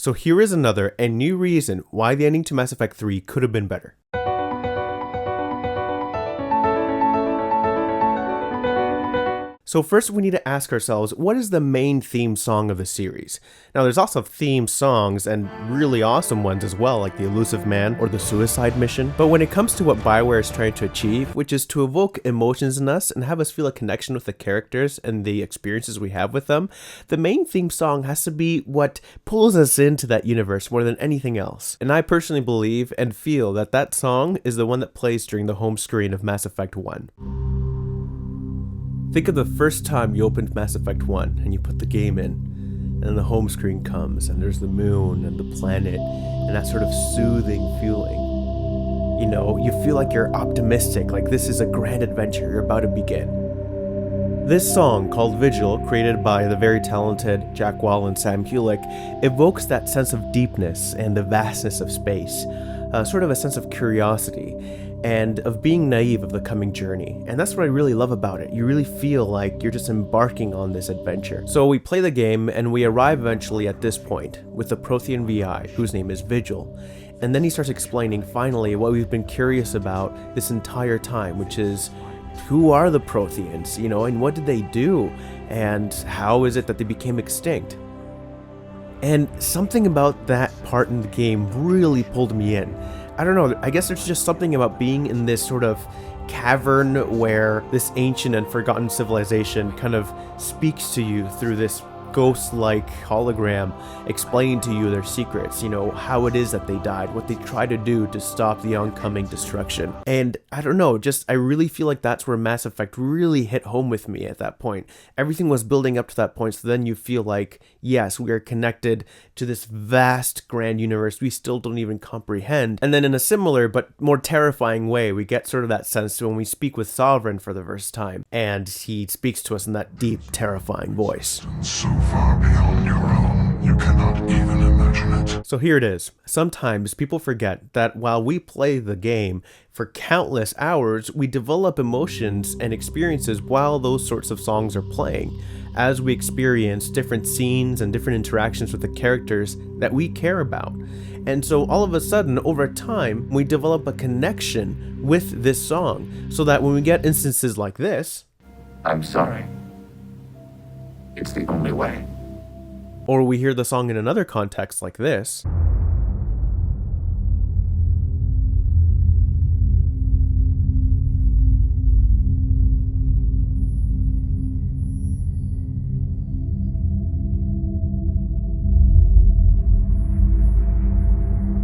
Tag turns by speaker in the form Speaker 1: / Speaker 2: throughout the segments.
Speaker 1: So here is another and new reason why the ending to Mass Effect 3 could have been better. So first we need to ask ourselves, what is the main theme song of the series? Now there's also theme songs and really awesome ones as well, like the Elusive Man or the Suicide Mission. But when it comes to what BioWare is trying to achieve, which is to evoke emotions in us and have us feel a connection with the characters and the experiences we have with them, the main theme song has to be what pulls us into that universe more than anything else. And I personally believe and feel that that song is the one that plays during the home screen of Mass Effect 1. Think of the first time you opened Mass Effect 1 and you put the game in, and the home screen comes and there's the moon and the planet and that sort of soothing feeling. You know, you feel like you're optimistic, like this is a grand adventure you're about to begin. This song, called Vigil, created by the very talented Jack Wall and Sam Hulick, evokes that sense of deepness and the vastness of space, sort of a sense of curiosity and of being naive of the coming journey. And that's what I really love about it. You really feel like you're just embarking on this adventure. So we play the game and we arrive eventually at this point with the Prothean VI, whose name is Vigil. And then he starts explaining finally what we've been curious about this entire time, which is who are the Protheans, you know, and what did they do? And how is it that they became extinct? And something about that part in the game really pulled me in. I don't know, I guess there's just something about being in this sort of cavern where this ancient and forgotten civilization kind of speaks to you through this ghost-like hologram, explaining to you their secrets, you know, how it is that they died, what they try to do to stop the oncoming destruction. And I don't know, I really feel like that's where Mass Effect really hit home with me at that point. Everything was building up to that point, so then you feel like, yes, we are connected to this vast, grand universe we still don't even comprehend. And then in a similar but more terrifying way, we get sort of that sense when we speak with Sovereign for the first time, and he speaks to us in that deep, terrifying voice.
Speaker 2: So far beyond your own, you cannot even imagine it.
Speaker 1: So here it is. Sometimes people forget that while we play the game for countless hours, we develop emotions and experiences while those sorts of songs are playing, as we experience different scenes and different interactions with the characters that we care about. And so all of a sudden, over time, we develop a connection with this song, so that when we get instances like this,
Speaker 3: I'm sorry. It's the only way.
Speaker 1: or we hear the song in another context like this,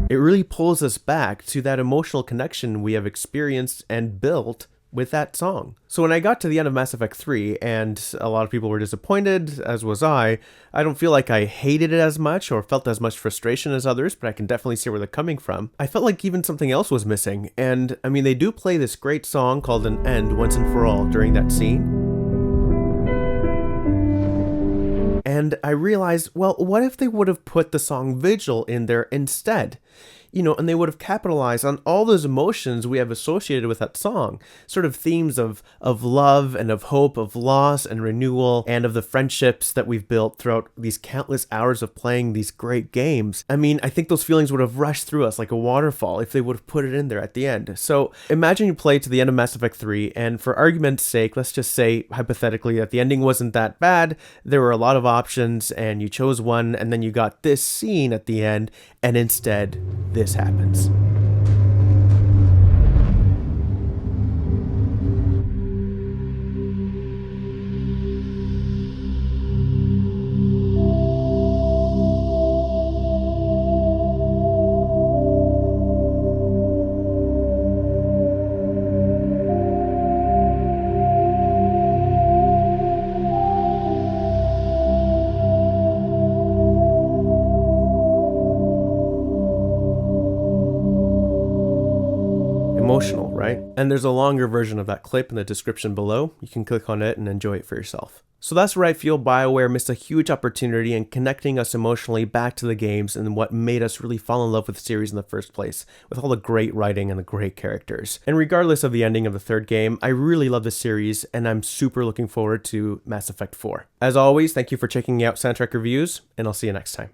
Speaker 1: it really pulls us back to that emotional connection we have experienced and built with that song. So when I got to the end of Mass Effect 3, and a lot of people were disappointed, as was I don't feel like I hated it as much or felt as much frustration as others, but I can definitely see where they're coming from. I felt like even something else was missing, and I mean, they do play this great song called An End Once and For All during that scene. And I realized, well, what if they would have put the song Vigil in there instead? You know, and they would have capitalized on all those emotions we have associated with that song, sort of themes of love and of hope, of loss and renewal, and of the friendships that we've built throughout these countless hours of playing these great games. I mean, I think those feelings would have rushed through us like a waterfall if they would have put it in there at the end. So imagine you play to the end of Mass Effect 3, and for argument's sake, let's just say hypothetically that the ending wasn't that bad, there were a lot of options, and you chose one, and then you got this scene at the end, and instead, this happens. Emotional, right? And there's a longer version of that clip in the description below. You can click on it and enjoy it for yourself. So that's where I feel BioWare missed a huge opportunity in connecting us emotionally back to the games and what made us really fall in love with the series in the first place, with all the great writing and the great characters. And regardless of the ending of the third game, I really love the series, and I'm super looking forward to Mass Effect 4. As always, thank you for checking out Soundtrack Reviews, and I'll see you next time.